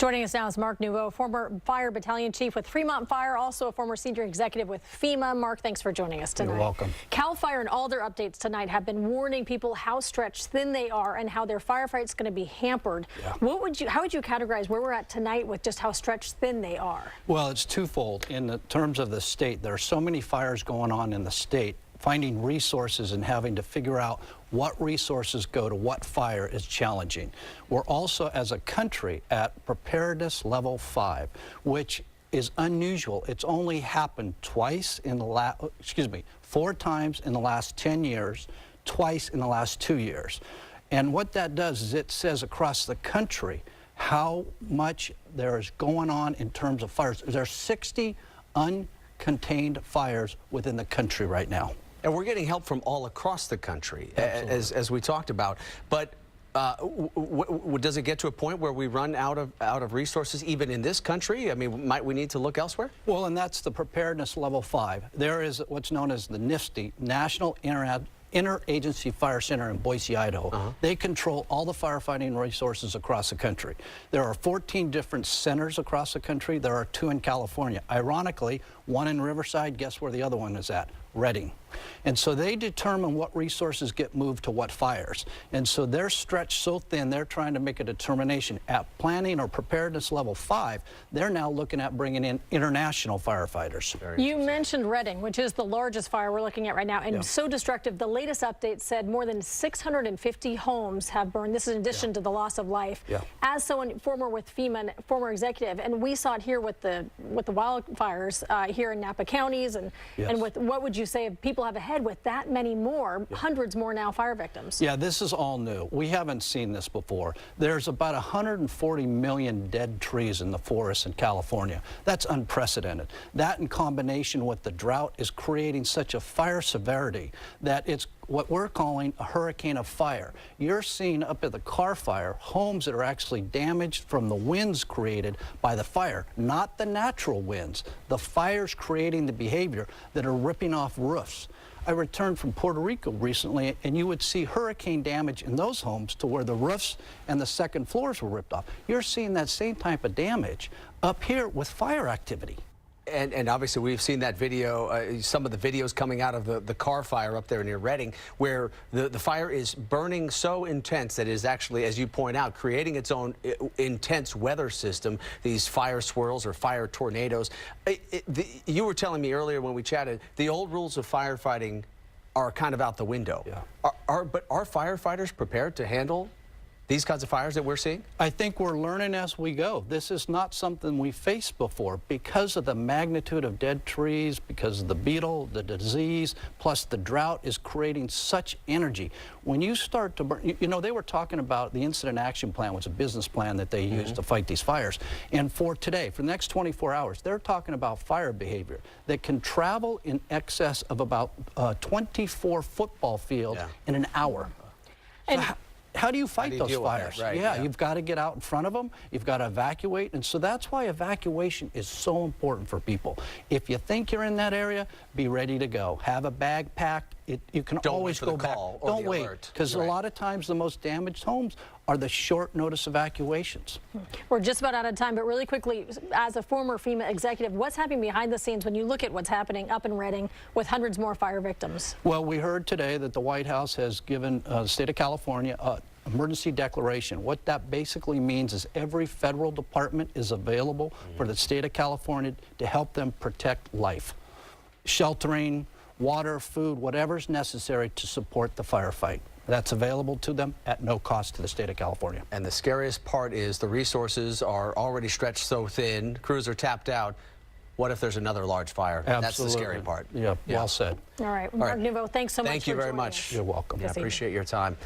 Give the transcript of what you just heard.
Joining us now is Mark Neveau, former fire battalion chief with Fremont Fire, also a former senior executive with FEMA. Mark, thanks for joining us tonight. You're welcome. Cal Fire and all their updates tonight have been warning people how stretched thin they are and how their firefight's going to be hampered. Yeah. How would you categorize where we're at tonight with just how stretched thin they are? Well, it's twofold. In the terms of the state, there are so many fires going on in the state. Finding resources and having to figure out what resources go to what fire is challenging. We're also, as a country, at preparedness level 5, which is unusual. It's only happened twice in the 4 times in the last 10 years, twice in the last 2 years. And what that does is it says across the country how much there is going on in terms of fires. There are 60 uncontained fires within the country right now. And we're getting help from all across the country, as we talked about. But does it get to a point where we run out of resources, even in this country? I mean, might we need to look elsewhere? Well, and that's the preparedness level 5. There is what's known as the NIFTY, National Interagency Fire Center in Boise, Idaho. They control all the firefighting resources across the country. There are 14 different centers across the country. There are 2 in California. Ironically, one in Riverside. Guess where the other one is at? Redding. And so they determine what resources get moved to what fires. And so they're stretched so thin, they're trying to make a determination. At planning or preparedness level 5, they're now looking at bringing in international firefighters. You mentioned Redding, which is the largest fire we're looking at right now, and so destructive. The latest update said more than 650 homes have burned. This is in addition to the loss of life. As someone former with FEMA, former executive, and we saw it here with the wildfires here in Napa counties, and with what would you say if people have ahead with that many more, hundreds more now fire victims? Yeah, this is all new. We haven't seen this before. There's about 140 million dead trees in the forests in California. That's unprecedented. That in combination with the drought is creating such a fire severity that it's what we're calling a hurricane of fire. You're seeing up at the Carr Fire homes that are actually damaged from the winds created by the fire, not the natural winds. The fires creating the behavior that are ripping off roofs. I returned from Puerto Rico recently, and you would see hurricane damage in those homes to where the roofs and the second floors were ripped off. You're seeing that same type of damage up here with fire activity. And obviously we've seen that video, some of the videos coming out of the Carr Fire up there near Redding, where the fire is burning so intense that it is actually, as you point out, creating its own intense weather system, these fire swirls or fire tornadoes. You were telling me earlier when we chatted, the old rules of firefighting are kind of out the window. But are firefighters prepared to handle these kinds of fires that we're seeing? I think we're learning as we go. This is not something we faced before because of the magnitude of dead trees, because of the beetle, the disease, plus the drought is creating such energy. When you start to burn, you know, they were talking about the incident action plan was a business plan that they used to fight these fires. And for today, for the next 24 hours, they're talking about fire behavior that can travel in excess of about 24 football fields in an hour. And how do you fight those fires? You've got to get out in front of them. You've got to evacuate. And so that's why evacuation is so important for people. If you think you're in that area, be ready to go. Have a bag packed. You can always go back. Don't wait, because a lot of times the most damaged homes are the short notice evacuations. We're just about out of time, but really quickly, as a former FEMA executive, what's happening behind the scenes when you look at what's happening up in Redding with hundreds more fire victims? Well, we heard today that the White House has given the state of California emergency declaration. What that basically means is every federal department is available for the state of California to help them protect life. Sheltering, water, food, whatever's necessary to support the firefight. That's available to them at no cost to the state of California. And the scariest part is the resources are already stretched so thin, crews are tapped out. What if there's another large fire? Absolutely. That's the scary part. Yeah, well said. All right, Mark Neveau, thanks so much. Thank you very much. You're welcome. I appreciate your time.